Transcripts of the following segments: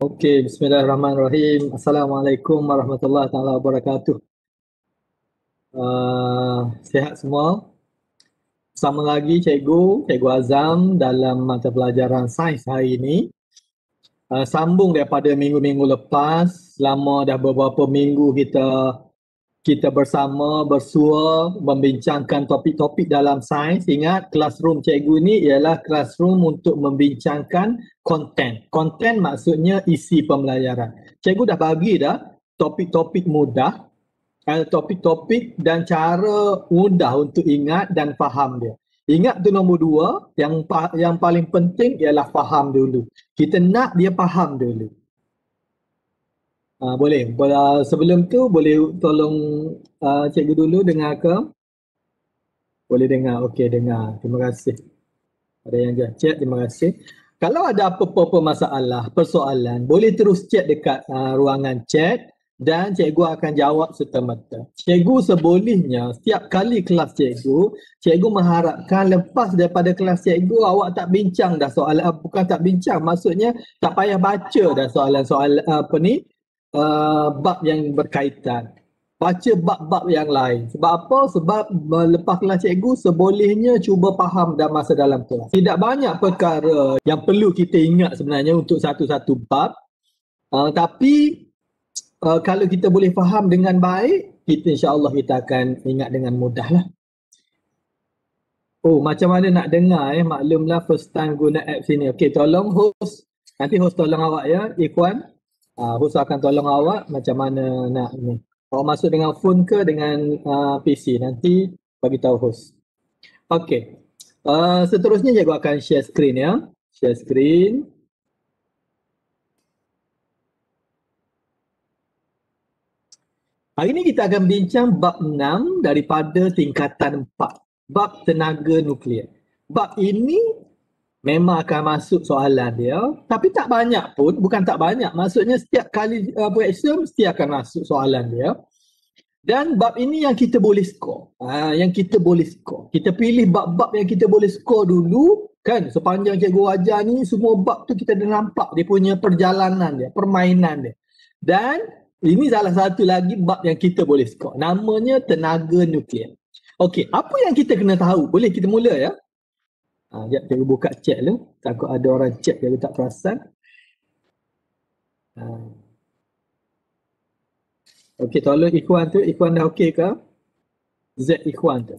Okey, bismillahirrahmanirrahim. Assalamualaikum warahmatullahi taala wabarakatuh. Sihat semua. Sama lagi Cikgu Azam dalam mata pelajaran sains hari ini. Sambung daripada minggu-minggu lepas. Selama dah beberapa minggu kita bersama bersua membincangkan topik-topik dalam sains. Ingat, classroom cikgu ni ialah classroom untuk membincangkan konten. Konten maksudnya isi pembelajaran. Cikgu dah bagi dah topik-topik mudah, topik-topik dan cara mudah untuk ingat dan faham dia. Ingat tu nombor dua, yang paling penting ialah faham dulu. Kita nak dia faham dulu. Boleh. Sebelum tu boleh tolong cikgu dulu dengar ke? Boleh dengar. Okey, dengar. Terima kasih. Ada yang chat, terima kasih. Kalau ada apa-apa masalah, persoalan, boleh terus chat dekat ruangan chat dan cikgu akan jawab serta-merta. Cikgu sebolehnya setiap kali kelas cikgu mengharapkan lepas daripada kelas cikgu awak tak bincang dah soalan, bukan tak bincang, maksudnya tak payah baca dah soalan-soalan bab yang berkaitan. Baca bab-bab yang lain. Sebab apa? Sebab lepas kelas cikgu sebolehnya cuba faham masa dalam kelas. Tidak banyak perkara yang perlu kita ingat sebenarnya untuk satu-satu bab. Tapi kalau kita boleh faham dengan baik, insya-Allah kita akan ingat dengan mudah lah. Oh, macam mana nak dengar maklumlah first time guna app sini. Okey, tolong host. Nanti host tolong awak ya, Ikhwan. Host akan tolong awak macam mana nak ni. Awak masuk dengan phone ke dengan PC, nanti bagi tahu host. Okey. Seterusnya cikgu akan share screen ya. Share screen. Hari ini kita akan bincang bab 6 daripada tingkatan 4. Bab tenaga nuklear. Bab ini memang akan masuk soalan dia, tapi tak banyak pun, bukan tak banyak. Maksudnya setiap kali buat exam mesti akan masuk soalan dia. Dan bab ini yang kita boleh skor. Yang kita boleh skor. Kita pilih bab-bab yang kita boleh skor dulu, kan? Sepanjang cikgu ajar ni, semua bab tu kita dah nampak dia punya perjalanan dia, permainan dia. Dan ini salah satu lagi bab yang kita boleh skor. Namanya tenaga nuklear. Okey, apa yang kita kena tahu? Boleh kita mula ya? Sekejap cikgu buka chat dulu. Takut ada orang chat cikgu tak perasan. Okey, tolong Ikhwan tu. Ikhwan dah okey ke? Z Ikhwan tu.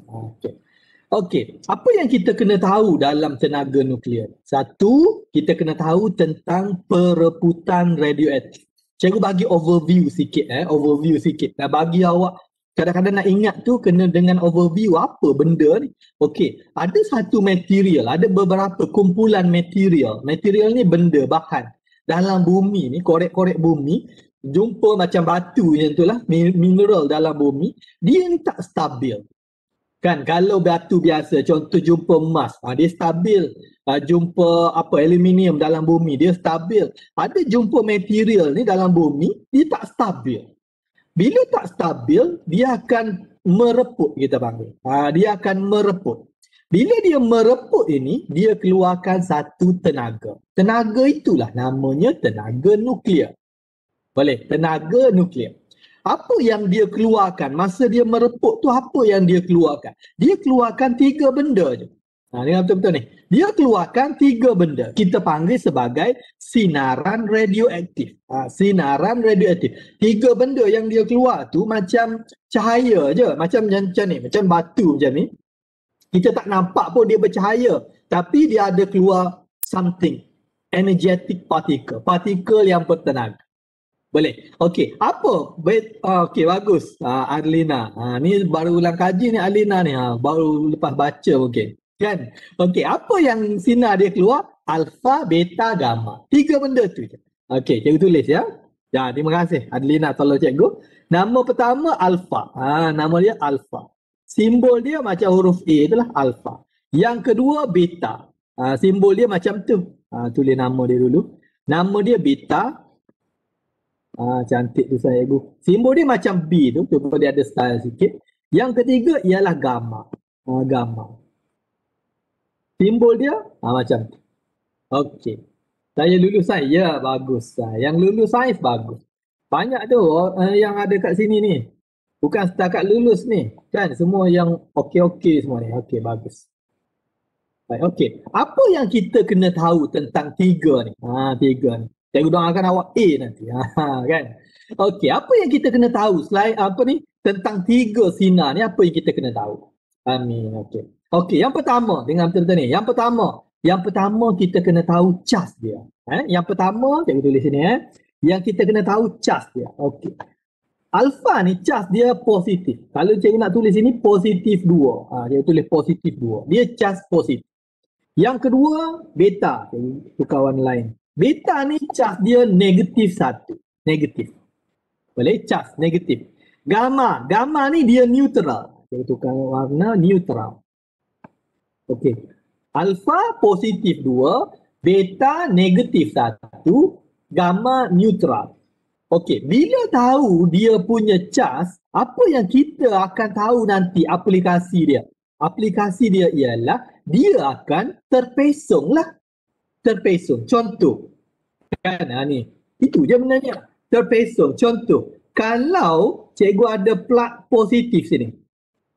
Okey, apa yang kita kena tahu dalam tenaga nuklear? Satu, kita kena tahu tentang perebutan radioaktif. Cikgu bagi overview sikit. Overview sikit. Dah bagi awak, kadang-kadang nak ingat tu kena dengan overview apa benda ni. Okey, ada satu material, ada beberapa kumpulan material. Material ni benda, bahan. Dalam bumi ni, korek-korek bumi, jumpa macam batu macam tu lah, mineral dalam bumi, dia ni tak stabil. Kan, kalau batu biasa, contoh jumpa emas, dia stabil. Jumpa aluminium dalam bumi, dia stabil. Ada jumpa material ni dalam bumi, dia tak stabil. Bila tak stabil, dia akan mereput, kita panggil. Dia akan mereput. Bila dia mereput ini, dia keluarkan satu tenaga. Tenaga itulah namanya tenaga nuklear. Boleh, tenaga nuklear. Apa yang dia keluarkan masa dia mereput tu, apa yang dia keluarkan? Dia keluarkan 3 benda je. Dengar betul-betul ni. Dia keluarkan 3 benda. Kita panggil sebagai sinaran radioaktif. Sinaran radioaktif. 3 benda yang dia keluar tu macam cahaya je. Macam ni. Macam batu macam ni. Kita tak nampak pun dia bercahaya. Tapi dia ada keluar something. Energetic particle. Partikel yang bertenaga. Boleh. Okey, apa? Okey, bagus. Arlina. Ni baru ulang kaji ni Arlina ni. Baru lepas baca mungkin. Kan? Okey, apa yang sinar dia keluar? Alpha, beta, gamma. 3 benda tu je. Okey, cikgu tulis ya. Ya, terima kasih Arlina tolong cikgu. Nama pertama alpha. Nama dia alpha. Simbol dia macam huruf A itulah alpha. Yang kedua beta. Simbol dia macam tu. Tulis nama dia dulu. Nama dia beta. Cantik tu saya cikgu. Simbol dia macam B tu, cuba dia ada style sikit. Yang ketiga ialah gamma. Gamma. Simbol dia macam tu. Okey. Saya lulus sains. Ya, bagus. Yang lulus sains bagus. Banyak tu yang ada kat sini ni. Bukan setakat lulus ni. Kan semua yang okey-okey semua ni. Okey, bagus. Baik, okey. Apa yang kita kena tahu tentang tiga ni? Tiga ni. Saya doakan awak A nanti. Kan? Okey, apa yang kita kena tahu selain apa ni? Tentang tiga sinar ni, apa yang kita kena tahu? Amin. Okey. Okey, yang pertama, dengan betul-betul ni. Yang pertama kita kena tahu cas dia. Yang pertama, saya tulis sini yang kita kena tahu cas dia. Okey. Alpha ni cas dia positif. Kalau cikgu nak tulis ini positif 2. Cikgu tulis positif 2. Dia cas positif. Yang kedua, beta. Itu kawan lain. Beta ni cas dia negatif 1. Negatif. Boleh? Cas negatif. Gamma. Gamma ni dia neutral. Saya tukar warna neutral. Okey. Alpha positif 2. Beta negatif 1. Gamma neutral. Okey. Bila tahu dia punya cas, apa yang kita akan tahu nanti aplikasi dia? Aplikasi dia ialah dia akan terpesong lah. Terpesong. Contoh. Kan ni. Itu je benarnya. Terpesong. Contoh. Kalau cikgu ada plug positif sini.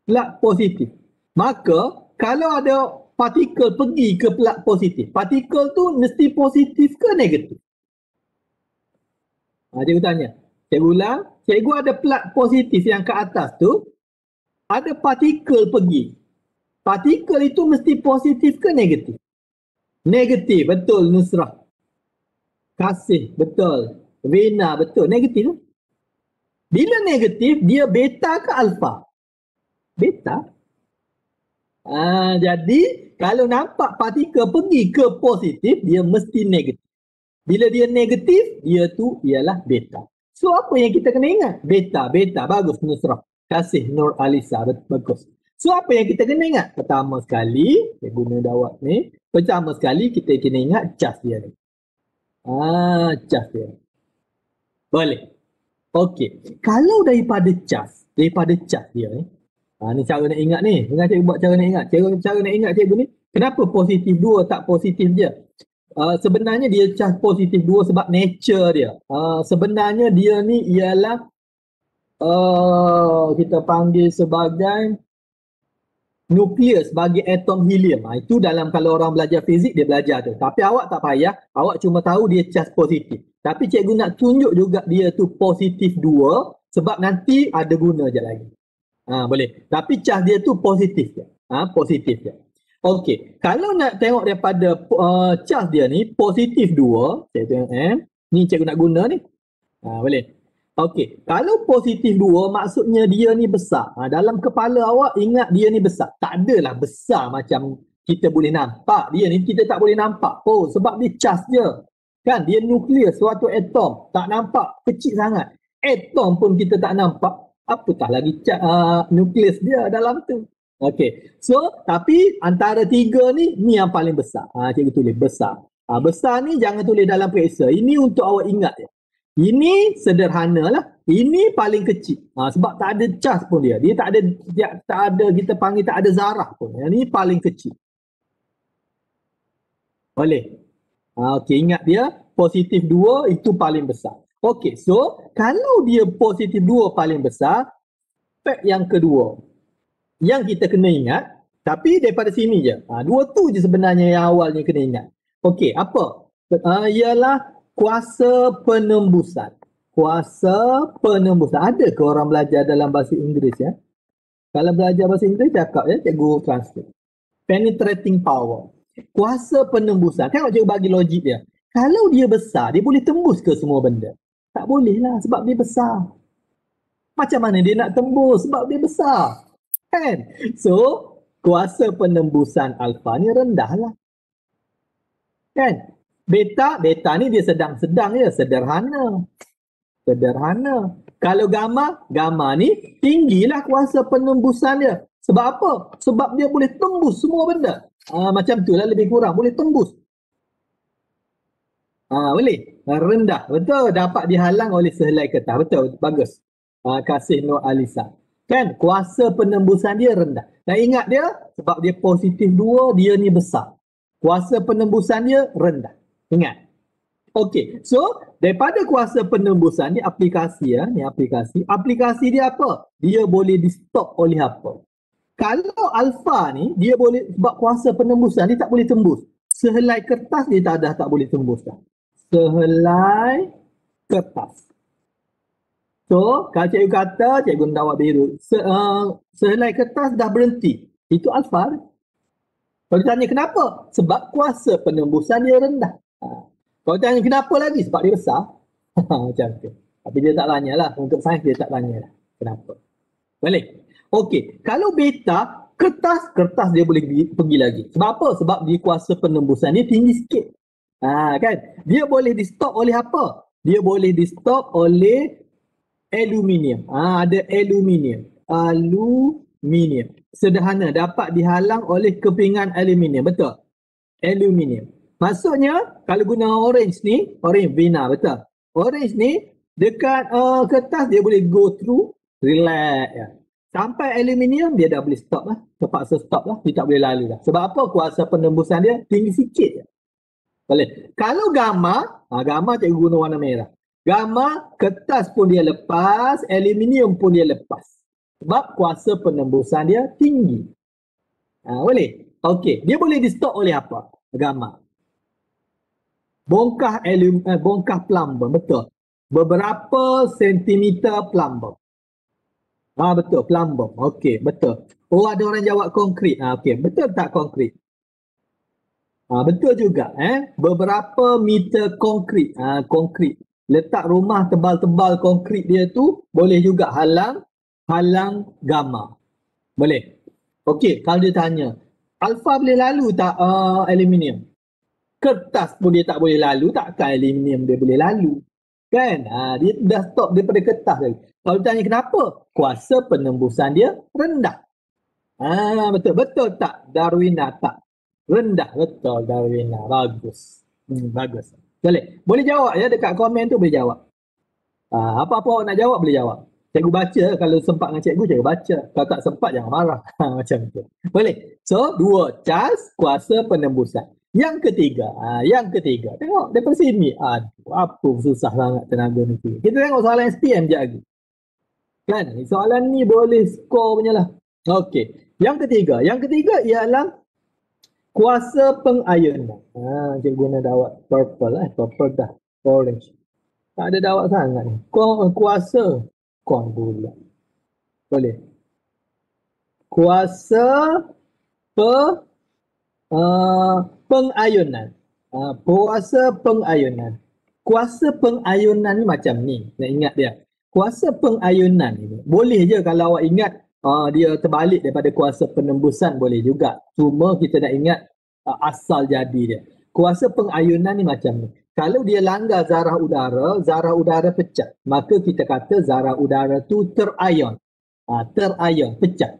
Plug positif. Maka kalau ada partikel pergi ke plug positif. Partikel tu mesti positif ke negatif? Cikgu tanya. Cikgu ulang. Cikgu ada plug positif yang ke atas tu. Ada partikel pergi. Partikel itu mesti positif ke negatif? Negatif, betul Nusrah. Kasih, betul. Rina, betul. Negatif. Bila negatif, dia beta ke alfa? Beta. Jadi, kalau nampak partikel pergi ke positif, dia mesti negatif. Bila dia negatif, dia tu ialah beta. So, apa yang kita kena ingat? Beta, beta. Bagus Nusrah. Kasih Nur Alisa, bagus. So apa yang kita kena ingat? Pertama sekali, saya guna dawat ni. Pertama sekali kita kena ingat cas dia ni. Cas dia. Boleh. Okey. Kalau daripada cas dia ni. Ni cara nak ingat ni. Dengar cikgu buat cara nak ingat. Cara nak ingat cikgu ni. Kenapa positif 2 tak positif je? Sebenarnya dia cas positif 2 sebab nature dia. Sebenarnya dia ni ialah kita panggil sebagai nukleus bagi atom helium. Itu dalam kalau orang belajar fizik dia belajar tu. Tapi awak tak payah, awak cuma tahu dia cas positif. Tapi cikgu nak tunjuk juga dia tu positif 2 sebab nanti ada guna je lagi. Boleh. Tapi cas dia tu positif je. Positif je. Okey, kalau nak tengok daripada cas dia ni positif 2, saya tengok ni cikgu nak guna ni. Boleh. Okey, kalau positif 2 maksudnya dia ni besar. Dalam kepala awak ingat dia ni besar. Tak adalah besar macam kita boleh nampak. Dia ni kita tak boleh nampak. Sebab dia cas je. Kan dia nukleus suatu atom. Tak nampak, kecil sangat. Atom pun kita tak nampak. Apatah lagi nukleus dia dalam tu. Okey. So, tapi antara tiga ni yang paling besar. Cikgu tulis besar. Besar ni jangan tulis dalam periksa. Ini untuk awak ingat je. Ini sederhana lah. Ini paling kecil. Sebab tak ada cas pun dia. Dia tak ada kita panggil tak ada zarah pun. Yang ni paling kecil. Boleh. Okey, ingat dia positif 2 itu paling besar. Okey, so kalau dia positif 2 paling besar, fact yang kedua yang kita kena ingat, tapi daripada sini je. Dua tu je sebenarnya yang awalnya kena ingat. Okey, apa? Ialah kuasa penembusan. Kuasa penembusan. Ada ke orang belajar dalam bahasa Inggeris ya? Kalau belajar bahasa Inggeris cakap ya, cikgu translate. Penetrating power. Kuasa penembusan. Tengok cikgu bagi logik dia. Kalau dia besar, dia boleh tembus ke semua benda? Tak boleh lah sebab dia besar. Macam mana dia nak tembus? Sebab dia besar. Kan? So, kuasa penembusan alfa ni rendah lah. Kan? Beta ni dia sedang-sedang je, sederhana. Sederhana. Kalau gamma ni tinggilah kuasa penembusan dia. Sebab apa? Sebab dia boleh tembus semua benda. Macam tu lah lebih kurang, boleh tembus. Boleh. Rendah. Betul, dapat dihalang oleh sehelai kertas. Betul, bagus. Kasih Nur Alisa. Kan? Kuasa penembusan dia rendah. Dan ingat dia, sebab dia positif 2, dia ni besar. Kuasa penembusan dia rendah. Ingat. Okey, so daripada kuasa penembusan ni aplikasi ni aplikasi dia apa? Dia boleh di stop oleh apa? Kalau alfa ni dia boleh, sebab kuasa penembusan dia tak boleh tembus. Sehelai kertas dia tak boleh tembus dah. Sehelai kertas. So, kalau cikgu kata, cikgu nak awak biru, sehelai kertas dah berhenti. Itu alfa. Kalau ditanya kenapa? Sebab kuasa penembusan dia rendah. Kalau ditanya kenapa lagi? Sebab dia besar. Macam tu. Tapi dia tak tanya lah. Untuk sains dia tak tanya lah. Kenapa? Boleh? Okey. Kalau beta, kertas dia boleh pergi lagi. Sebab apa? Sebab dia kuasa penembusan dia tinggi sikit. Kan? Dia boleh di stop oleh apa? Dia boleh di stop oleh aluminium. Ada aluminium. Aluminium. Sederhana, dapat dihalang oleh kepingan aluminium. Betul? Aluminium. Maksudnya, kalau guna orange ni, orange vina, betul? Orange ni, dekat kertas dia boleh go through, relax. Ya. Sampai aluminium, dia dah boleh stop lah. Terpaksa stop lah, dia tak boleh lalu lah. Sebab apa? Kuasa penembusan dia tinggi sikit je. Boleh. Kalau gamma, gamma cikgu guna warna merah. Gamma, kertas pun dia lepas, aluminium pun dia lepas. Sebab kuasa penembusan dia tinggi. Boleh? Okey. Dia boleh di stop oleh apa? Gamma. Bongkah plumber, betul. Beberapa sentimeter plumber. Betul, plumber. Okey, betul. Oh, ada orang jawab konkrit. Okey, betul tak konkrit? Betul juga. Beberapa meter konkrit. Konkrit. Letak rumah tebal-tebal konkrit dia tu boleh juga halang gamma. Boleh. Okey, kalau dia tanya, alfa boleh lalu tak aluminium? Kertas pun dia tak boleh lalu, takkan aluminium dia boleh lalu. Kan? Dia dah stop daripada kertas lagi. Kalau tanya kenapa? Kuasa penembusan dia rendah. Betul tak? Darwina tak? Rendah. Betul Darwina. Bagus. Bagus. Boleh jawab ya dekat komen tu, boleh jawab. Apa-apa awak nak jawab boleh jawab. Cikgu baca, kalau sempat dengan cikgu baca. Kalau tak sempat jangan marah. Macam tu. Boleh. So, 2 cas kuasa penembusan. Yang ketiga, tengok daripada sini. Apa susah sangat tenaga nuklear. Kita tengok soalan SPM je lagi. Kan? Soalan ni boleh skor punya lah. Okey. Yang ketiga ialah kuasa pengayunan. Cikgu nak dapat purple lah. Purple dah. Orange. Tak ada dapat sangat ni. Kuasa. Pula. Boleh. Kuasa pengayunan. Kuasa pengayunan. Kuasa pengayunan ni macam ni. Nak ingat dia. Kuasa pengayunan ni boleh je kalau awak ingat dia terbalik daripada kuasa penembusan, boleh juga. Cuma kita nak ingat asal jadi dia. Kuasa pengayunan ni macam ni. Kalau dia langgar zarah udara pecah. Maka kita kata zarah udara tu terayon. Terayon, pecah.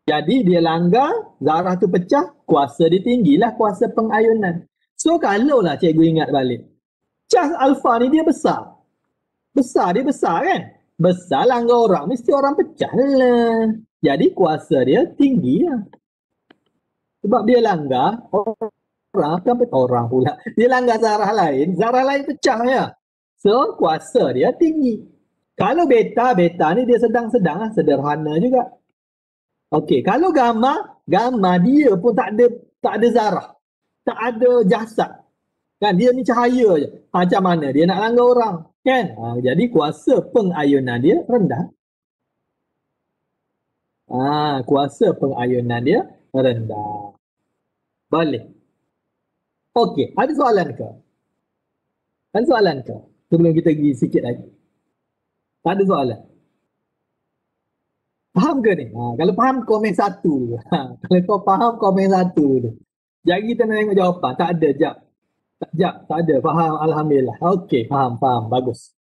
Jadi dia langgar, zarah tu pecah, kuasa dia tinggilah kuasa pengayunan. So kalau lah cikgu ingat balik, cas alfa ni dia besar. Dia besar kan? Besar langgar orang, mesti orang pecah lah. Jadi kuasa dia tinggi lah. Sebab dia langgar, orang pula. Dia langgar zarah lain pecah ya. So kuasa dia tinggi. Kalau beta ni dia sedang-sedang lah, sederhana juga. Okey, kalau gamma dia pun tak ada zarah. Tak ada jasad. Kan dia ni cahaya je. Macam mana dia nak langgar orang, kan? Jadi kuasa pengayunan dia rendah. Kuasa pengayunan dia rendah. Boleh. Okey, ada soalan ke? Sebelum kita pergi sikit lagi. Tak ada soalan. Faham ke ni? Kalau faham, komen 1. Kalau kau faham, komen 1 tu. Jadi kita nak tengok jawapan. Tak ada, jap. Tak ada. Faham, alhamdulillah. Okey, faham. Bagus.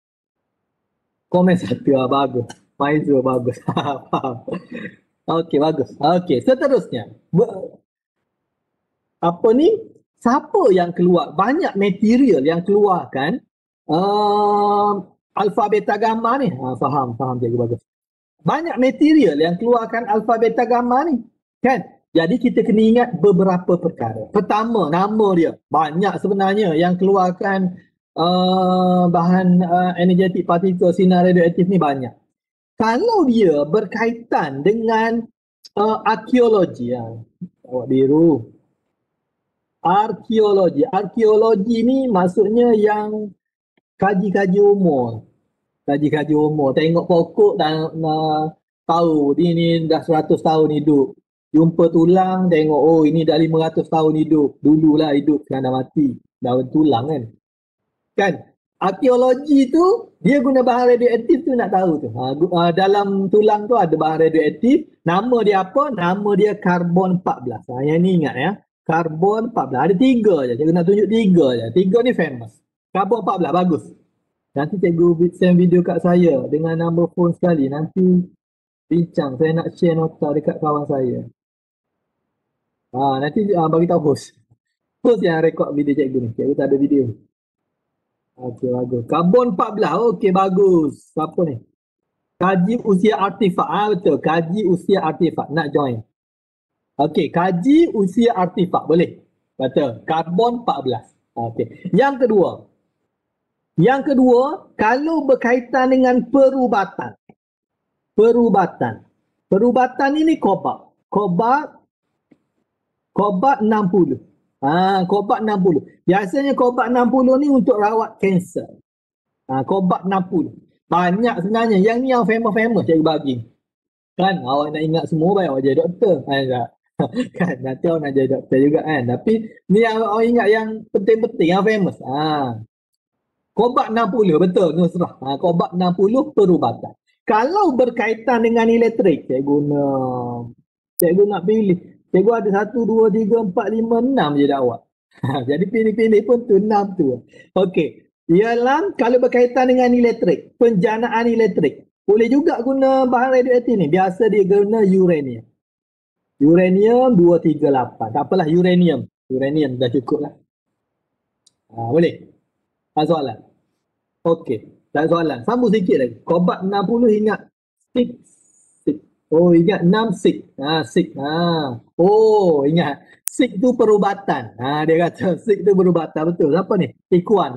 Komen 1, bagus. Maizul, bagus. Faham. Okey, bagus. Okey, seterusnya. Siapa yang keluar? Banyak material yang keluarkan alfa, beta, gamma ni. Faham, cikgu, bagus. Banyak material yang keluarkan alfa, beta, gamma ni. Kan? Jadi kita kena ingat beberapa perkara. Pertama, nama dia. Banyak sebenarnya yang keluarkan bahan energetik partikel sinar radioaktif ni banyak. Kalau dia berkaitan dengan arkeologi, awak biru. Arkeologi ni maksudnya yang kaji-kaji umur. Kaji-kaji umur. Tengok pokok dan tahu ni dah 100 tahun hidup. Jumpa tulang, tengok oh ini dah 500 tahun hidup. Dululah hidup, sekarang dah mati. Daun tulang kan. Kan? Arkeologi tu dia guna bahan radioaktif tu nak tahu tu. Dalam tulang tu ada bahan radioaktif. Nama dia apa? Nama dia karbon 14. Yang ni ingat ya. Karbon 14. Ada 3 je. Cikgu nak tunjuk 3 je. 3 ni famous. Karbon 14 bagus. Nanti cikgu send video kat saya dengan nombor phone sekali. Nanti bincang. Saya nak share nota dekat kawan saya. Nanti bagi tahu host. Host yang rekod video cikgu ni. Cikgu tak ada video. Okey, bagus. Karbon 14. Okey, bagus. Siapa ni? Kaji usia artifak. Betul. Kaji usia artifak. Nak join. Okey, kaji usia artifak. Boleh? Betul. Karbon 14. Okey. Yang kedua, kalau berkaitan dengan perubatan. Perubatan ini kobalt. Kobalt 60. Kobalt 60. Biasanya kobalt 60 ni untuk rawat kanser. Kobalt 60. Banyak sebenarnya. Yang ni yang famous cikgu bagi. Kan awak nak ingat semua baik awak jadi doktor. Kan nanti awak nak jadi doktor juga kan. Tapi ni yang awak ingat yang penting-penting, yang famous. Kobalt 60 betul Nusrah. Kobalt 60 perubatan. Kalau berkaitan dengan elektrik, cikgu nak pilih. Cikgu ada 1, 2, 3, 4, 5, 6 je dakwah. Jadi pilih-pilih pun tu 6 tu. Okey. Ialah kalau berkaitan dengan elektrik, penjanaan elektrik. Boleh juga guna bahan radioaktif ni. Biasa dia guna uranium. Uranium 238. Tak apalah uranium. Uranium dah cukup lah. Boleh? Tak soalan? Okey. Tak soalan. Sambung sikit lagi. Kobalt 60 ingat. Oh, ingat 6 SIG. SIG. Oh, ingat. SIG tu perubatan. Dia kata SIG tu perubatan. Betul. Siapa ni? Ikuan.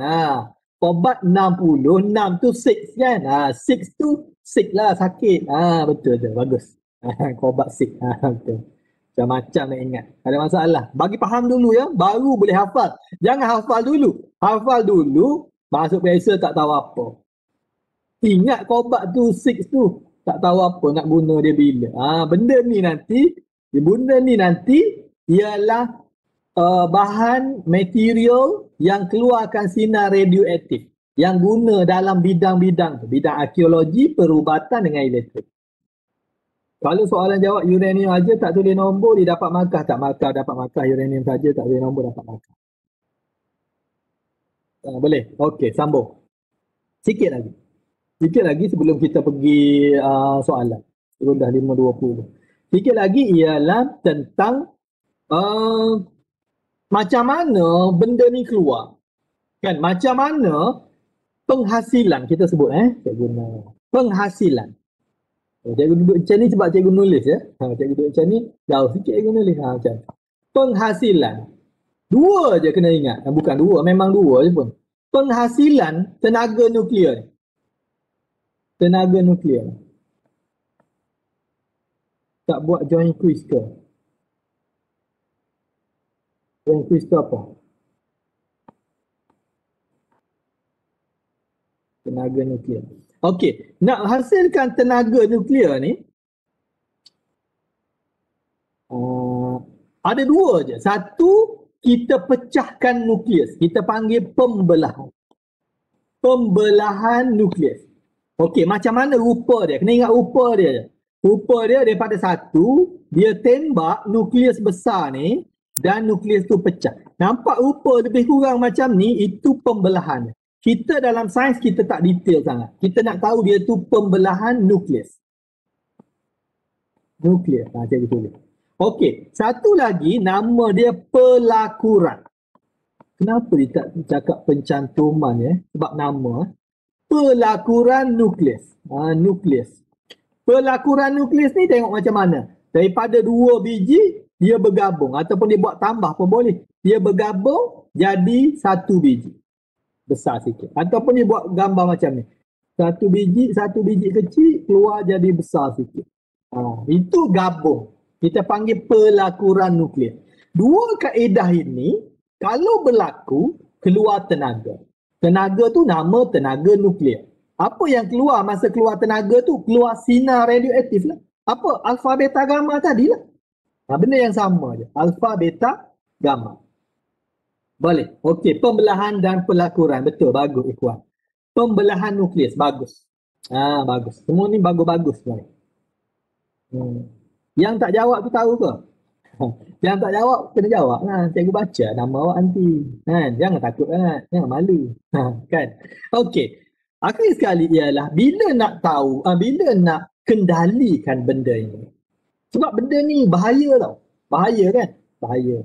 Kobalt 60. 6 tu SIG kan? 6 tu SIG lah. Sakit. Betul. Bagus. Kobalt SIG. Betul. Macam-macam nak ingat. Ada masalah. Bagi faham dulu ya. Baru boleh hafal. Jangan hafal dulu. Hafal dulu. Masuk biasa tak tahu apa. Ingat kobalt tu 6 tu. Tak tahu apa nak guna dia bila. Benda ni nanti ialah bahan material yang keluarkan sinar radioaktif yang guna dalam bidang-bidang tu. Bidang arkeologi, perubatan dengan elektrik. Kalau soalan jawab uranium aja tak tulis nombor, dia dapat markah. Tak markah, dapat markah. Uranium saja tak tulis nombor, dapat markah. Boleh? Okey, sambung. Sikit lagi sebelum kita pergi soalan. Sebelum dah 5.20. Sikit lagi ialah tentang macam mana benda ni keluar. Kan, macam mana penghasilan kita sebut penghasilan. Cikgu duduk macam ni sebab cikgu nulis ya. Cikgu duduk macam ni, jauh sikit cikgu nulis. Macam penghasilan. 2 je kena ingat. Bukan 2, memang 2 je pun. Penghasilan tenaga nuklear. Tenaga nuklear. Tak buat join quiz ke? Join quiz tu apa? Tenaga nuklear. Okey, nak hasilkan tenaga nuklear ni ada 2 je. Satu, kita pecahkan nukleus. Kita panggil pembelahan. Pembelahan nukleus. Okey, macam mana rupa dia? Kena ingat rupa dia je. Rupa dia daripada 1, dia tembak nukleus besar ni dan nukleus tu pecah. Nampak rupa lebih kurang macam ni, itu pembelahan. Kita dalam sains kita tak detail sangat. Kita nak tahu dia tu pembelahan nukleus. Nukleus. Cikgu tulis. Okey, satu lagi nama dia pelakuran. Kenapa dia tak cakap pencantuman ya? Sebab nama. Pelakuran nukleus. Nukleus. Pelakuran nukleus ni tengok macam mana. Daripada 2 biji, dia bergabung. Ataupun dia buat tambah pun boleh. Dia bergabung jadi 1 biji. besar sikit. Ataupun dia buat gambar macam ni. Satu biji kecil keluar jadi besar sikit. Itu gabung. Kita panggil pelakuran nuklear. Dua kaedah ini kalau berlaku keluar tenaga. Tenaga tu nama tenaga nuklear. Apa yang keluar masa keluar tenaga tu? Keluar sinar radioaktif lah. Apa? Alpha, beta, gamma tadi lah. Benda yang sama je. Alpha, beta, gamma. Boleh. Okey, pembelahan dan pelakuran. Betul, bagus Ikhwan. Pembelahan nukleus, bagus. Bagus. Semua ni bagus-bagus. Yang tak jawab tu tahu ke? Yang tak jawab, kena jawab lah. Cikgu baca nama awak nanti. Jangan takut sangat. Jangan malu. Kan? Okey. Akhir sekali ialah bila nak tahu, bila nak kendalikan benda ini. Sebab benda ni bahaya tau. Bahaya kan? Bahaya.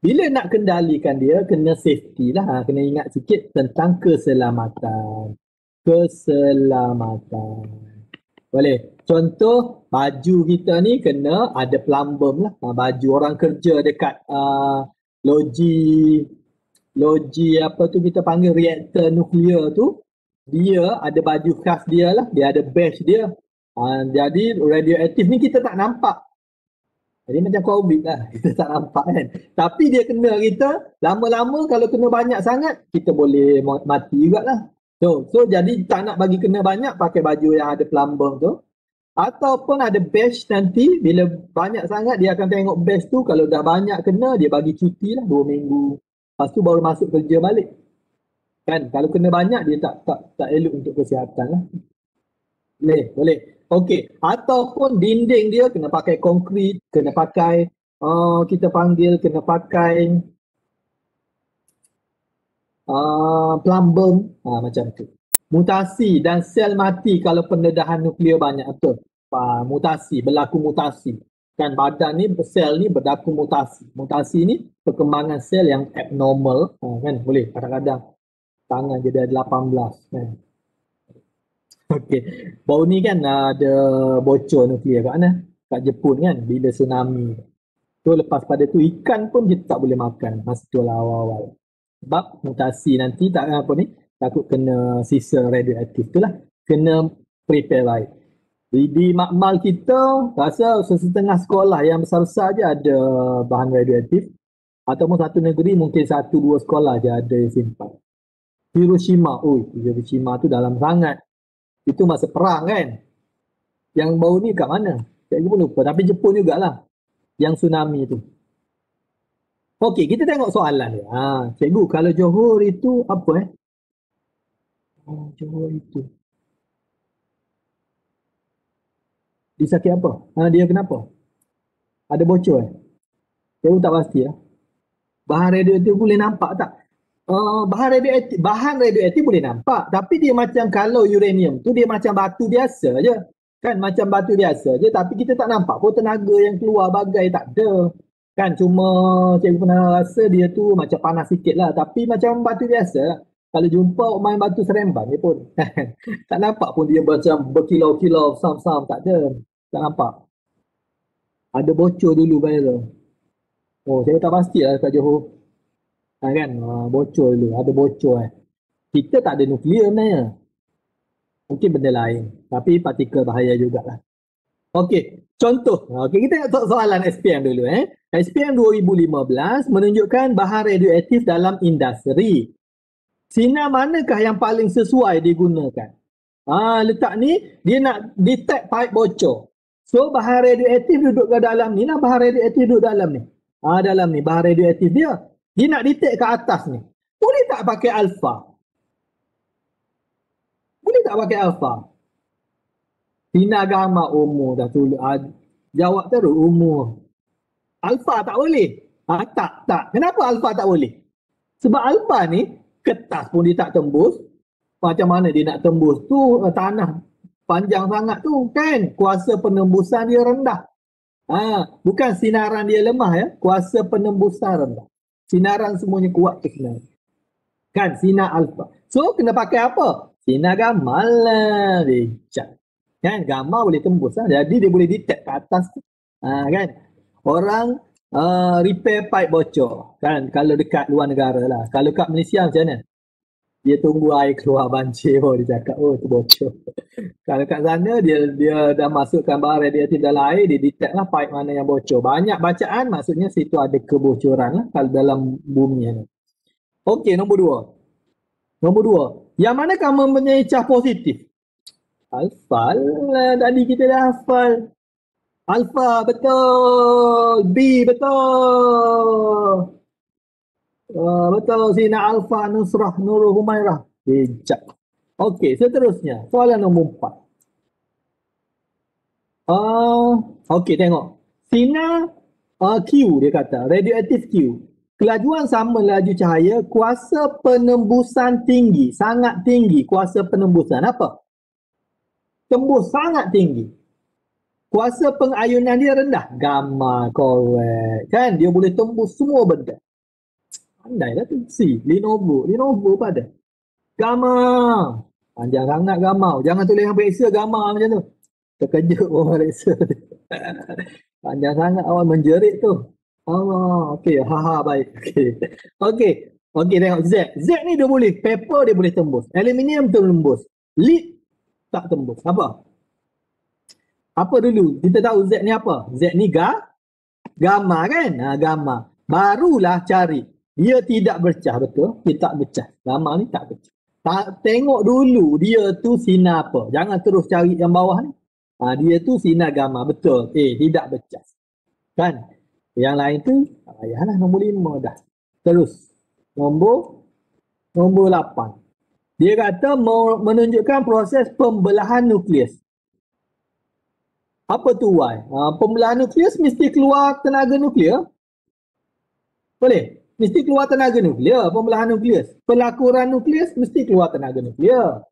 Bila nak kendalikan dia, kena safety lah. Kena ingat sikit tentang keselamatan. Keselamatan. Boleh. Contoh, baju kita ni kena ada plumbum lah. Baju orang kerja dekat loji apa tu kita panggil reaktor nuklear tu. Dia ada baju khas dia lah. Dia ada badge dia. Jadi radioaktif ni kita tak nampak. Jadi macam COVID lah. Kita tak nampak kan. Tapi dia kena kita. Lama-lama kalau kena banyak sangat, kita boleh mati jugalah. So jadi tak nak bagi kena banyak, pakai baju yang ada plumbum tu. Ataupun ada badge nanti. Bila banyak sangat, dia akan tengok badge tu. Kalau dah banyak kena, dia bagi cuti lah 2 minggu. Lepas tu baru masuk kerja balik. Kan? Kalau kena banyak, dia tak elok untuk kesihatan lah. Boleh. Okey. Ataupun dinding dia kena pakai konkrit, kena pakai kita panggil kena pakai plumbum, macam tu. Mutasi dan sel mati kalau pendedahan nuklear banyak, betul. Mutasi, berlaku mutasi. Kan badan ni, sel ni berlaku mutasi. Mutasi ni perkembangan sel yang abnormal, kan boleh kadang-kadang tangan jadi 18 kan. Okey. Baru ni kan ada bocor nuklear kat mana? Kat Jepun kan, bila tsunami. So lepas pada tu ikan pun kita tak boleh makan masa tu lah awal-awal. Sebab mutasi nanti tak apa ni, takut kena sisa radioaktif tu lah. Kena prepare baik. Di makmal kita, rasa setengah sekolah yang besar-besar je ada bahan radioaktif. Ataupun satu negeri mungkin 1-2 sekolah je ada yang simpan. Hiroshima tu dalam sangat. Itu masa perang kan. Yang baru ni kat mana? Cikgu pun lupa. Tapi Jepun jugalah. Yang tsunami tu. Okey, kita tengok soalan dia. Cikgu, kalau Johor itu apa Johor itu. Disakit apa? Dia kenapa? Ada bocor Cikgu tak pasti lah. Bahan radioaktif boleh nampak tak? Bahan radioaktif boleh nampak, tapi dia macam kalau uranium tu dia macam batu biasa je. Kan macam batu biasa je, tapi kita tak nampak pun tenaga yang keluar bagai tak ada. Kan cuma cikgu pernah rasa dia tu macam panas sikit lah, tapi macam batu biasa lah. Kalau jumpa main batu seremban dia pun tak nampak pun dia macam berkilau-kilau, sam-sam, tak ada. Tak nampak. Ada bocor dulu viral. Saya tak pastilah kat Johor. Kan bocor dulu, ada bocor Kita tak ada nuklear sebenarnya. Mungkin benda lain, tapi partikel bahaya jugalah. Okey, contoh. Okey, kita tengok soalan SPM dulu SPM 2015 menunjukkan bahan radioaktif dalam industri. Sinar manakah yang paling sesuai digunakan? Letak ni dia nak detect pipe bocor. So bahan radioaktif duduk ke dalam ni lah, bahan radioaktif duduk dalam ni. Dalam ni bahan radioaktif dia. Dia nak detect ke atas ni. Boleh tak pakai alpha? Boleh tak pakai alpha? Sinar gamma umur dah tulis. Jawab terus umur. Alpha tak boleh. Tak. Kenapa alpha tak boleh? Sebab alpha ni kertas pun dia tak tembus. Macam mana dia nak tembus tu, tanah panjang sangat tu kan. Kuasa penembusan dia rendah. Bukan sinaran dia lemah Kuasa penembusan rendah. Sinaran semuanya kuat ke sinar. Kan sinar alfa. So kena pakai apa? Sinar gamma lah. Becak. Kan gamma boleh tembus lah. Jadi dia boleh detect ke atas. Kan. Orang repair pipe bocor. Kan kalau dekat luar negara lah. Kalau kat Malaysia macam mana? Dia tunggu air keluar banjir baru dia cakap, oh tu bocor. Kalau kat sana dia dah masukkan barang radioaktif dalam air, dia detect lah pipe mana yang bocor. Banyak bacaan maksudnya situ ada kebocoran lah kalau dalam bumi ni. Okey, nombor dua. Nombor dua. Yang manakah mempunyai cas positif? Alfa lah, tadi kita dah hafal. Alfa betul. B betul. Betul. Sina Alfa Nusrah Nurul Humairah. Bijak. Okey, seterusnya. Soalan nombor 4. Okey, tengok. Sinar Q dia kata, radioaktif Q. Kelajuan sama laju cahaya, kuasa penembusan tinggi, sangat tinggi kuasa penembusan. Apa? Tembus sangat tinggi. Kuasa pengayunan dia rendah. Gamma, correct. Kan? Dia boleh tembus semua benda. Pandai lah tu. C, Lenovo. Lenovo pada. Gamma. Panjang sangat gamma. Jangan tulis yang periksa gamma macam tu. Terkejut orang periksa. Panjang sangat awak menjerit tu. Oh, okey. Haha, baik. Okey. Okey. Okey, tengok Z. Z ni dia boleh. Paper dia boleh tembus. Aluminium tembus. Lead tak tembus. Apa? Apa dulu? Kita tahu Z ni apa? Z ni gamma kan? Gamma. Barulah cari. Dia tidak bercah, betul? Dia tak bercah. Gamma ni tak bercah. Tengok dulu dia tu sinar apa. Jangan terus cari yang bawah ni. Dia tu sinar gamma. Betul. Tidak bercah. Kan? Yang lain tu, yalah nombor 5 dah. Terus. Nombor 8. Dia kata menunjukkan proses pembelahan nukleus. Apa tu Y? Pembelahan nukleus mesti keluar tenaga nuklear. Boleh? Mesti keluar tenaga nuklear, pembelahan nukleus. Pelakuran nukleus mesti keluar tenaga nuklear.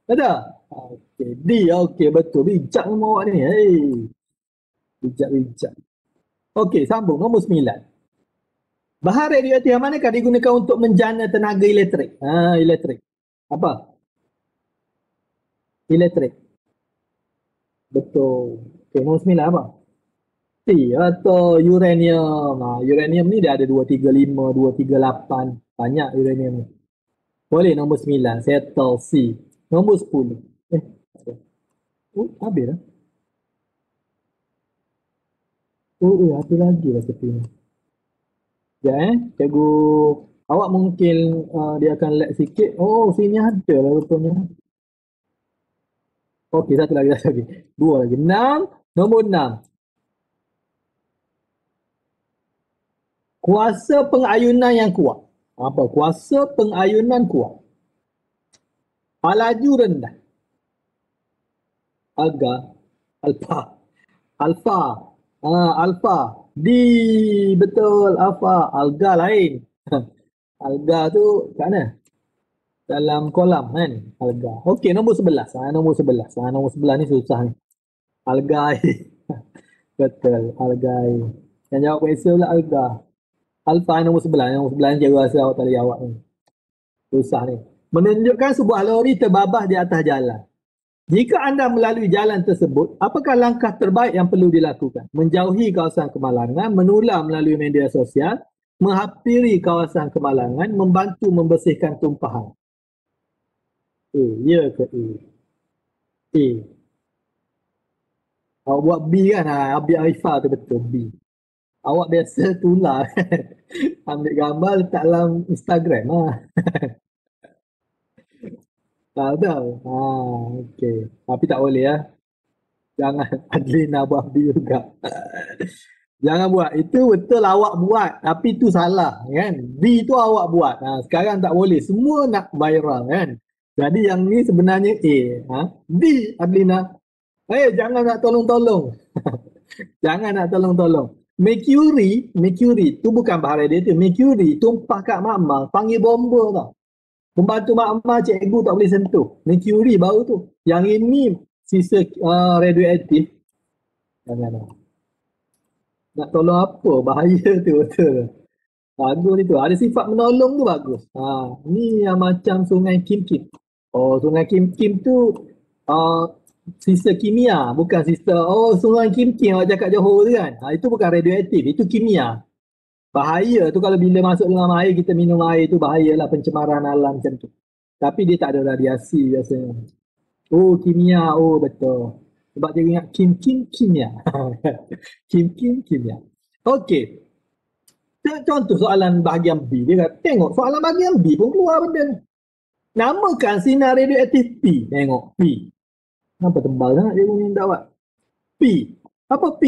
Betul? Okey, D. Okey, betul. Bijak memang awak ni. Hey. Bijak. Okey, sambung. Nombor 9. Bahan radioaktif yang manakah digunakan untuk menjana tenaga elektrik? Elektrik. Apa? Elektrik. Betul. Okey, nombor 9 apa? C atau uranium. Uranium ni dia ada 235, 238. Banyak uranium ni. Boleh nombor 9. Settle C. Nombor 10. Habis dah. Ada lagi lah tepi ni. Ya cikgu. Awak mungkin dia akan lag sikit. Oh, sini ada lah rupanya. Okey, satu lagi. 2 lagi. 6. Nombor 6. Kuasa pengayunan yang kuat. Apa? Kuasa pengayunan kuat. Laju rendah. Alfa. Alfa. D. Betul. Alfa. Alga lain. Alga tu kat mana? Dalam kolam kan? Alga. Okey, nombor 11. Nombor 11. Nombor 11 ni susah ni. Alga. Betul. Alga. Yang jawab periksa pula alga. Alfa nombor 11. Nombor 11 ni cikgu rasa awak tak boleh jawab ni. Susah ni. Menunjukkan sebuah lori terbabas di atas jalan. Jika anda melalui jalan tersebut, apakah langkah terbaik yang perlu dilakukan? Menjauhi kawasan kemalangan, menular melalui media sosial, menghampiri kawasan kemalangan, membantu membersihkan tumpahan. Ya ke A? A. Awak buat B kan? Abi Arifah tu betul, B. Awak biasa tular kan? Ambil gambar letak dalam Instagram lah. Tak tahu. Okey. Tapi tak boleh ya. Jangan Adlina buat B juga. Jangan buat. Itu betul awak buat. Tapi itu salah kan. B tu awak buat. Sekarang tak boleh. Semua nak viral kan. Jadi yang ni sebenarnya A. D Adlina. Jangan nak tolong-tolong. Jangan nak tolong-tolong. Mercury tu bukan bahan radiatif. Mercury tumpah kat makmal. Panggil bomba tau. Pembantu makmal cikgu tak boleh sentuh. Mercury baru tu. Yang ini sisa radioaktif. Jangan. Nak tolong apa? Bahaya tu betul. Bagus itu. Ada sifat menolong tu bagus. Ni yang macam sungai Kim Kim. Oh, sungai Kim Kim tu sisa kimia. Bukan sisa, sungai Kim Kim awak cakap Johor tu kan. Itu bukan radioaktif. Itu kimia. Bahaya tu kalau bila masuk dalam air, kita minum air tu bahayalah, pencemaran alam macam tu. Tapi dia tak ada radiasi biasanya. Oh, kimia. Oh, betul. Sebab dia ingat kimia. Kimia. Okey. Contoh soalan bahagian B. Dia kata, tengok soalan bahagian B pun keluar benda ni. Namakan sinar radioaktif P. Tengok, P. Kenapa tebal sangat dia punya dakwat? P. Apa P?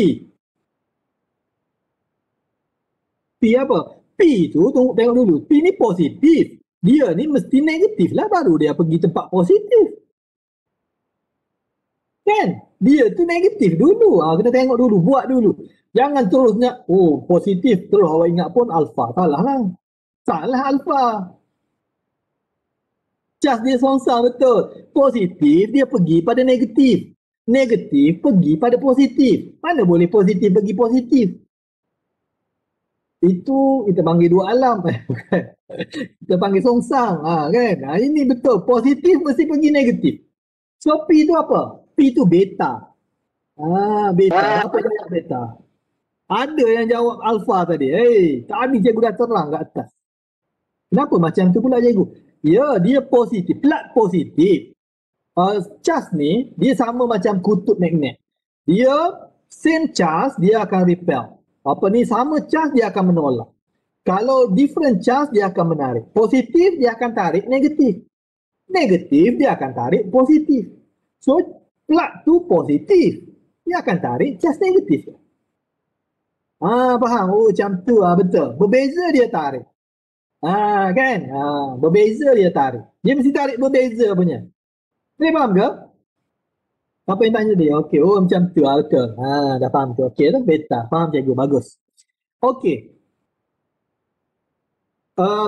P apa? P tu tengok dulu. P ni positif. Dia ni mesti negatif lah baru dia pergi tempat positif. Kan? Dia tu negatif dulu. Kita tengok dulu, buat dulu. Jangan terus nak, oh positif terus awak ingat pun alfa. Salah lah. Salah alfa. Cas dia songsang betul. Positif dia pergi pada negatif. Negatif pergi pada positif. Mana boleh positif pergi positif? Itu kita panggil dua alam. Kita panggil songsang. Kan? Ini betul. Positif mesti pergi negatif. So P itu apa? P itu beta. Beta. Apa jawab beta? Ada yang jawab alfa tadi. Tadi cikgu dah terang kat atas. Kenapa macam tu pula cikgu? Ya, dia positif. Plat positif. Charge ni, dia sama macam kutub magnet. Dia same charge, dia akan repel. Apa ni, sama charge, dia akan menolak. Kalau different charge, dia akan menarik. Positif, dia akan tarik negatif. Negatif, dia akan tarik positif. So, plat tu positif. Dia akan tarik charge negatif. Faham? Oh, macam tu. Betul. Berbeza dia tarik. Kan? Berbeza dia tarik. Dia mesti tarik berbeza punya. Boleh faham ke? Apa yang tanya dia? Okey. Oh, macam tu. Betul. Dah faham tu. Okey tu. Beta. Faham cikgu. Bagus. Okey.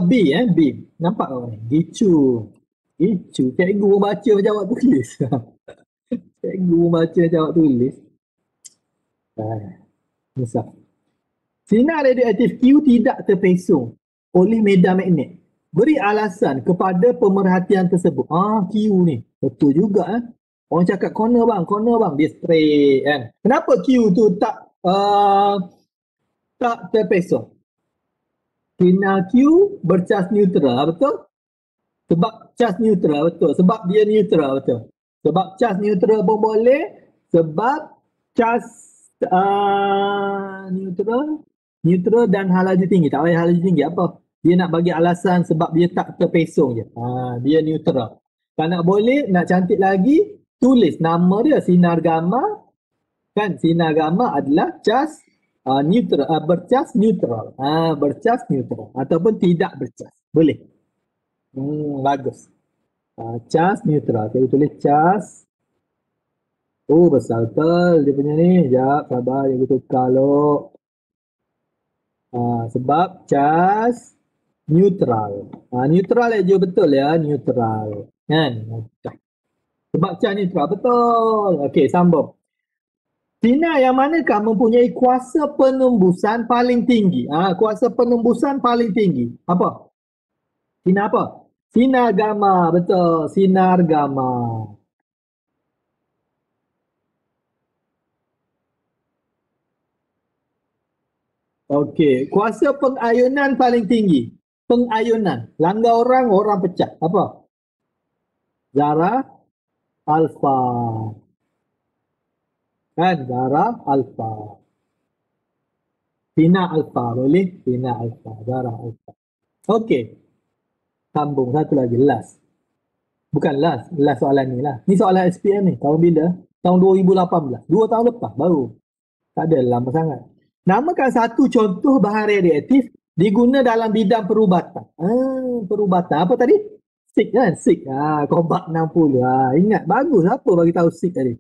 B. B. Nampak kau ni? Gicu. Cikgu baca macam awak tulis. Cikgu baca macam awak tulis. Misal. Sinar radioaktif Q tidak terpesong oleh medan magnet. Beri alasan kepada pemerhatian tersebut. Q ni. Betul juga. Orang cakap corner bang. Dia straight kan. Kenapa Q tu tak terpesong? Sinar Q bercas neutral. Betul? Sebab cas neutral. Betul. Sebab dia neutral. Betul. Sebab cas neutral pun boleh. Sebab cas neutral dan halaju tinggi. Tak payah halaju tinggi. Apa? Dia nak bagi alasan sebab dia tak terpesong je. Dia neutral. Kalau nak boleh, nak cantik lagi, tulis nama dia sinar gamma. Kan sinar gamma adalah cas neutral, bercas neutral. Bercas neutral. Ataupun tidak bercas. Boleh. Bagus. Cas neutral. Saya tulis cas. Oh, besar betul dia punya ni. Sekejap, sabar. Dia tukar lo. Sebab cas neutral. Neutral aja betul ya, neutral. Kan? Sebab cas neutral betul. Okey, sambung. Sinar yang manakah mempunyai kuasa penembusan paling tinggi? Kuasa penembusan paling tinggi. Apa? Sinar apa? Sinar gamma. Betul, sinar gamma. Okey, kuasa pengayunan paling tinggi. Pengayunan. Langgar orang, orang pecah. Apa? Zarah alfa. Kan? Zarah alfa. Sinar alfa. Boleh? Sinar alfa. Zarah alfa. Okey. Sambung satu lagi. Last. Bukan last. Last soalan ni lah. Ni soalan SPM ni. Tahun bila? Tahun 2018. 2 tahun lepas baru. Tak ada lama sangat. Namakan satu contoh bahan radioaktif diguna dalam bidang perubatan. Perubatan. Apa tadi? SIG kan? SIG. Kobak 60. Ingat. Bagus. Apa bagi tahu SIG tadi?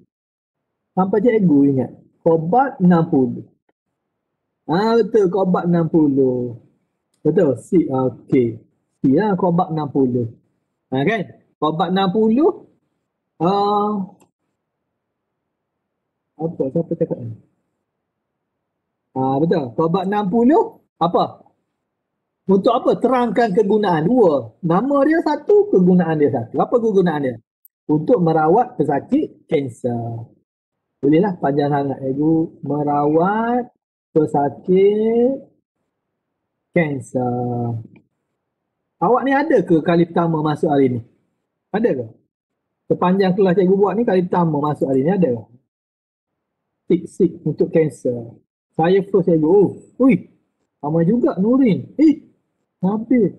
Sampai cikgu ingat. Kobak 60. Betul. Kobak 60. Betul. SIG. Okey. SIG lah. Kobak 60. Kan? Kobak 60. Apa? Siapa cakap ni? Betul. Kobak 60. Apa? Untuk apa? Terangkan kegunaan. 2. Nama dia satu, kegunaan dia satu. Apa kegunaan dia? Untuk merawat pesakit kanser. Bolehlah panjang sangat cikgu. Merawat pesakit kanser. Awak ni ada ke kali pertama masuk hari ni? Ada ke? Sepanjang kelas cikgu buat ni kali pertama masuk hari ni ada ke? Sik untuk kanser. Saya first cikgu. Oh, ui, sama juga Nurin. Habis.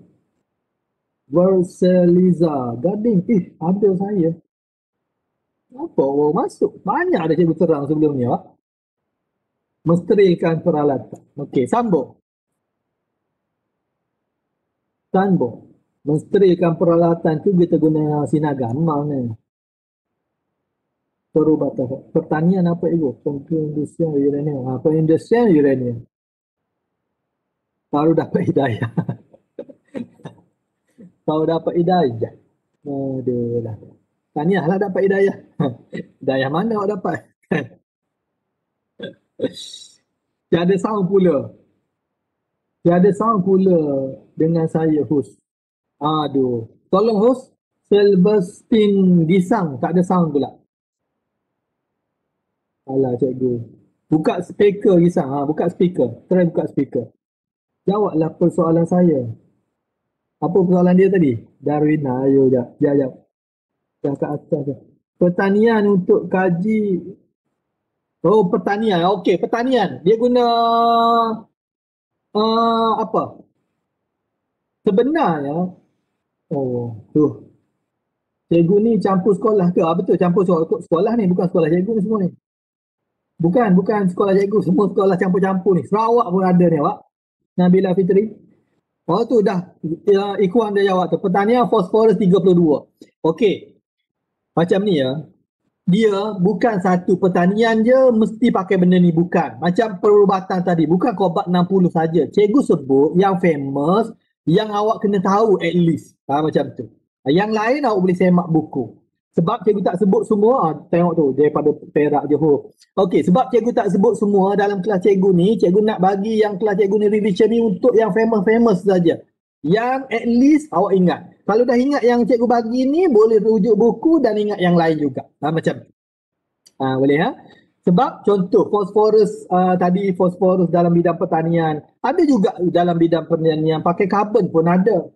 Versaliza, Gading. Ada saya. Apa orang masuk? Banyak ada cikgu terang sebelum ni, Pak. Mensterilkan peralatan. Okey, sambung. Mensterilkan peralatan tu kita guna sinar gambar ni. Perubatan. Pertanian apa itu? Perindustrian uranium. Perindustrian uranium. Baru dapat hidayah. Baru dapat hidayah. Aduh lah. Tahniah lah dapat hidayah. Hidayah mana awak dapat? Tiada sound pula dengan saya host. Aduh. Tolong host. Silverstein Disang. Tak ada sound pula. Alah cikgu. Buka speaker Disang. Buka speaker. Try buka speaker. Jawablah persoalan saya. Apa persoalan dia tadi? Darwina. Ayo jap. Dah kat atas dah. Pertanian untuk kaji. Oh, pertanian. Okey, pertanian. Dia guna apa? Sebenarnya tu. Cikgu ni campur sekolah ke? Betul, campur sekolah ni. Bukan sekolah cikgu ni semua ni. Bukan sekolah cikgu. Semua sekolah campur-campur ni. Sarawak pun ada ni, Pak. Nabila Fitri. Oh tu dah. Ikhwan dia jawab tu. Pertanian fosforus 32. Okey. Macam ni ya. Dia bukan satu pertanian je mesti pakai benda ni, bukan. Macam perubatan tadi, bukan Kobat 60 saja. Cikgu sebut yang famous, yang awak kena tahu at least. Macam tu. Yang lain awak boleh semak buku. Sebab cikgu tak sebut semua, tengok tu daripada Perak Johor. Okey, sebab cikgu tak sebut semua dalam kelas cikgu ni, cikgu nak bagi yang kelas cikgu ni revision ni untuk yang famous saja. Yang at least awak ingat. Kalau dah ingat yang cikgu bagi ni, boleh rujuk buku dan ingat yang lain juga. Macam boleh Sebab contoh fosforus tadi, fosforus dalam bidang pertanian. Ada juga dalam bidang pertanian pakai karbon pun ada.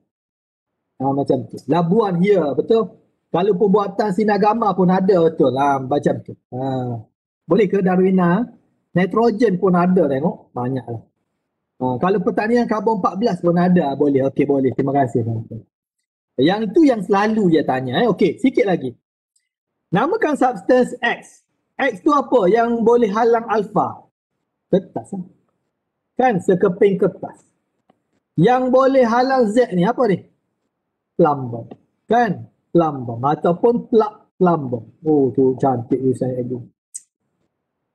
Macam tu. Labuan here, betul. Kalau pembuatan sinar gamma pun ada, betul lah. Macam tu. Boleh ke Darwina? Nitrogen pun ada, tengok. Banyak lah. Kalau pertanian karbon 14 pun ada. Boleh, okey boleh. Terima kasih. Yang itu yang selalu dia tanya. Okey, sikit lagi. Namakan substance X. X tu apa? Yang boleh halang alfa. Kertas lah. Kan sekeping kertas. Yang boleh halang Z ni apa ni? Plumber. Kan? Plumber. Ataupun plug plumber. Oh tu cantik tulisan cikgu.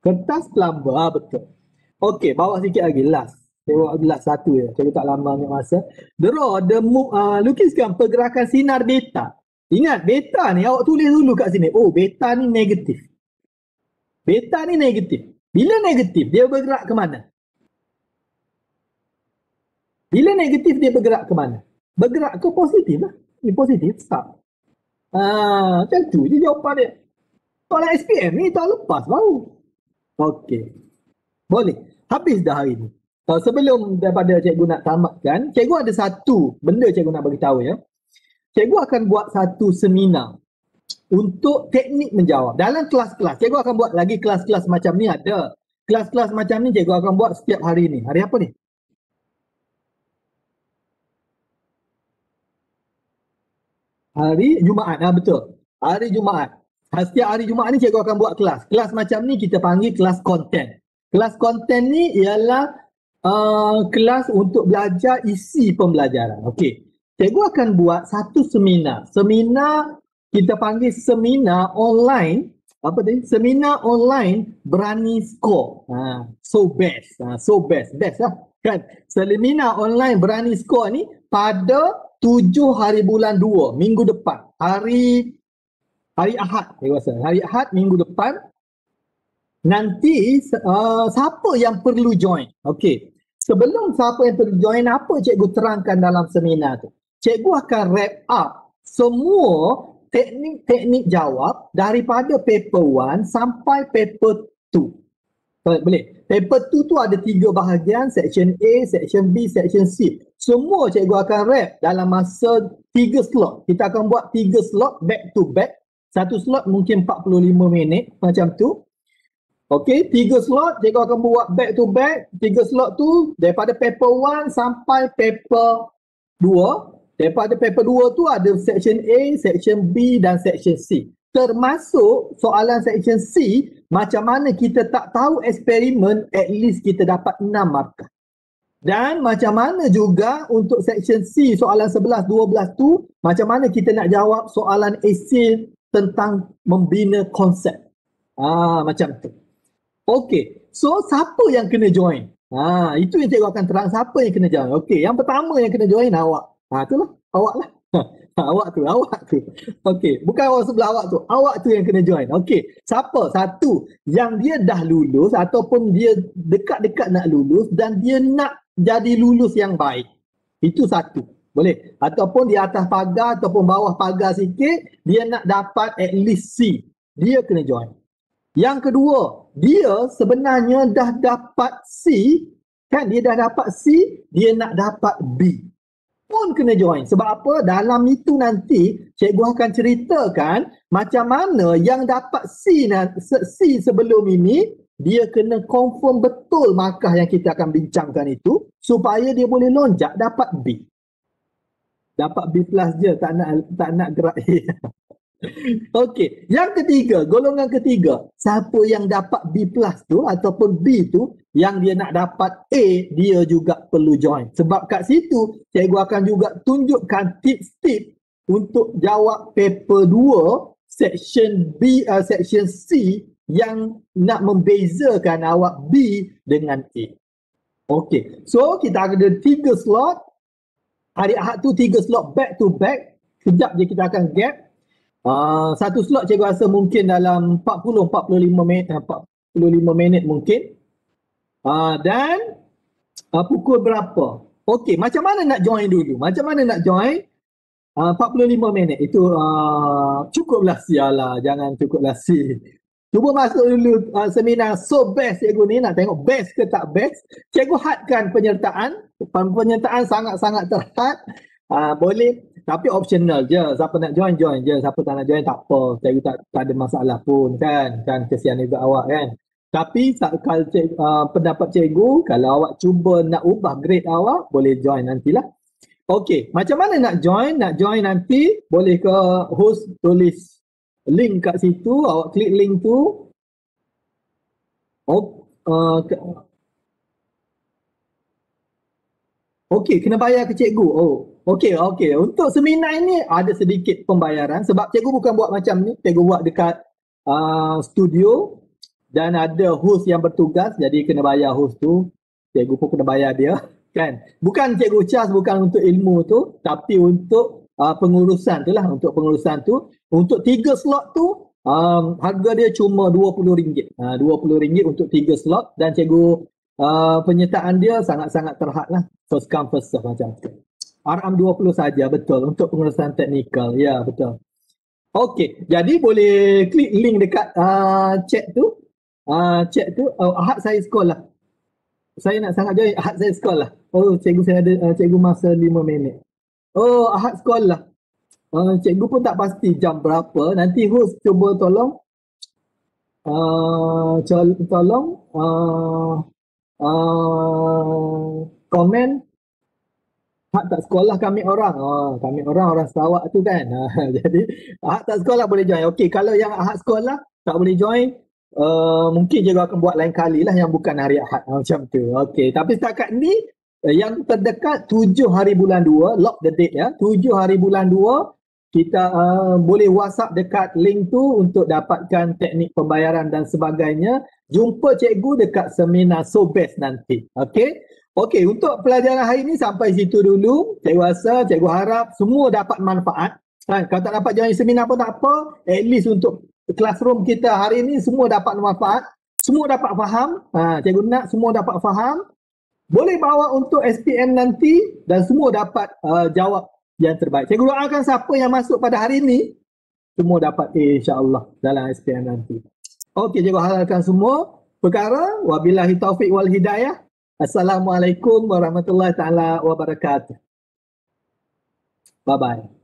Kertas plumber. Betul. Okey, bawa sikit lagi. Last. Tengok last satu je. Cikgu tak lama ambil masa. Lukiskan pergerakan sinar beta. Ingat, beta ni awak tulis dulu kat sini. Oh, beta ni negatif. Beta ni negatif. Bila negatif, dia bergerak ke mana? Bila negatif, dia bergerak ke mana? Bergerak ke positif lah. Ini positif, stop. Macam tu je jawapan dia. Soalan SPM ni tak lepas baru. Okey. Boleh. Habis dah hari ni. Sebelum daripada cikgu nak tamatkan, cikgu ada satu benda cikgu nak beritahu ya. Cikgu akan buat satu seminar untuk teknik menjawab. Dalam kelas-kelas, cikgu akan buat lagi kelas-kelas macam ni ada. Kelas-kelas macam ni cikgu akan buat setiap hari ni. Hari apa ni? Hari Jumaat. Betul. Hari Jumaat. Setiap hari Jumaat ni cikgu akan buat kelas. Kelas macam ni kita panggil kelas konten. Kelas konten ni ialah kelas untuk belajar isi pembelajaran. Okey. Cikgu akan buat satu seminar. Seminar kita panggil seminar online. Apa tadi? Seminar online berani skor. So best. Best lah. Kan? Seminar online berani skor ni pada 7 hari bulan 2, minggu depan. Hari Ahad. Saya rasa. Hari Ahad minggu depan. Nanti siapa yang perlu join? Okey. Sebelum siapa yang perlu join, apa cikgu terangkan dalam seminar tu? Cikgu akan wrap up semua teknik-teknik jawab daripada paper 1 sampai paper 2. Boleh? Paper 2 tu ada 3 bahagian, section A, section B, section C. semua cikgu akan wrap dalam masa 3 slot. Kita akan buat 3 slot back to back. Satu slot mungkin 45 minit macam tu. Okey, 3 slot cikgu akan buat back to back. 3 slot tu daripada paper 1 sampai paper 2. Daripada paper 2 tu ada section A, section B dan section C. Termasuk soalan section C, macam mana kita tak tahu eksperimen, at least kita dapat 6 markah. Dan macam mana juga untuk section C, soalan 11, 12 tu, macam mana kita nak jawab soalan essay tentang membina konsep. Macam tu. Okey, so siapa yang kena join? Itu yang cikgu akan terang, siapa yang kena join. Okey, yang pertama yang kena join awak. Itulah, awak lah. awak tu. Okey, bukan awak sebelah awak tu. Awak tu yang kena join. Okey, siapa? Satu, yang dia dah lulus ataupun dia dekat-dekat nak lulus dan dia nak jadi lulus yang baik. Itu satu. Boleh. Ataupun di atas pagar ataupun bawah pagar sikit, dia nak dapat at least C. Dia kena join. Yang kedua, dia sebenarnya dah dapat C, kan? Dia dah dapat C, dia nak dapat B. Pun kena join. Sebab apa? Dalam itu nanti, cikgu akan ceritakan macam mana yang dapat C sebelum ini, dia kena confirm betul markah yang kita akan bincangkan itu, supaya dia boleh lonjak dapat B. Dapat B plus je, tak nak gerak A. Okey, yang ketiga, golongan ketiga, siapa yang dapat B plus tu ataupun B tu, yang dia nak dapat A, dia juga perlu join. Sebab kat situ, cikgu akan juga tunjukkan tips-tips untuk jawab paper 2, section B, section C, yang nak membezakan awak B dengan A. Okey, so kita ada 3 slot. Hari Ahad tu 3 slot back to back. Sekejap je kita akan gap. Satu slot cikgu rasa mungkin dalam 40-45 minit mungkin. Dan pukul berapa? Okey, macam mana nak join dulu? Macam mana nak join? 45 minit itu cukuplah sialah, jangan cukuplah si. Cuba masuk dulu seminar So Best cikgu ni, nak tengok best ke tak best. Cikgu hadkan penyertaan. Penyertaan sangat-sangat terhad. Boleh, tapi optional je. Siapa nak join je. Siapa tak nak join tak apa. Cikgu tak ada masalah pun kan. Kan kesian juga awak kan. Tapi kalau pendapat cikgu, kalau awak cuba nak ubah grade awak, boleh join nantilah. Okey, macam mana nak join? Nak join nanti boleh ke host tulis link kat situ, awak klik link tu. Okey, kena bayar ke cikgu. Okey. Untuk seminar ini ada sedikit pembayaran sebab cikgu bukan buat macam ni. Cikgu buat dekat studio dan ada host yang bertugas, jadi kena bayar host tu. Cikgu pun kena bayar dia, kan? Bukan cikgu charge bukan untuk ilmu tu, tapi untuk pengurusan tu lah. Untuk pengurusan tu, untuk 3 slot tu harga dia cuma RM20. RM20 untuk 3 slot dan cikgu penyertaan dia sangat-sangat terhad lah. First come first serve macam tu. RM20 saja, betul, untuk pengurusan teknikal. Ya, betul. Okey, jadi boleh klik link dekat chat tu. Chat tu, Ahad saya sekolah. Saya nak sangat join, Ahad saya sekolah. Cikgu saya ada cikgu masa 5 minit. Ahad sekolah. Cikgu pun tak pasti jam berapa. Nanti host cuba tolong komen Ahad tak sekolah kami orang. Kami orang Sarawak tu kan. Jadi Ahad tak sekolah boleh join. Okey, kalau yang Ahad sekolah tak boleh join, mungkin cikgu akan buat lain kali lah yang bukan hari Ahad. Macam tu. Okey, tapi setakat ni yang terdekat 7 hari bulan 2, lock the date ya. 7 hari bulan 2 kita boleh WhatsApp dekat link tu untuk dapatkan teknik pembayaran dan sebagainya. Jumpa cikgu dekat seminar So Best nanti. Okey, untuk pelajaran hari ni sampai situ dulu. Cikgu rasa, cikgu harap semua dapat manfaat. Kalau tak dapat join seminar pun tak apa, at least untuk classroom kita hari ni semua dapat manfaat. Semua dapat faham. Cikgu nak semua dapat faham. Boleh bawa untuk SPM nanti dan semua dapat jawab yang terbaik. Cikgu doakan siapa yang masuk pada hari ini, semua dapat A insya-Allah dalam SPM nanti. Okey, cikgu harapkan semua perkara. Wabillahi taufiq wal hidayah. Assalamualaikum warahmatullahi taala wabarakatuh. Bye bye.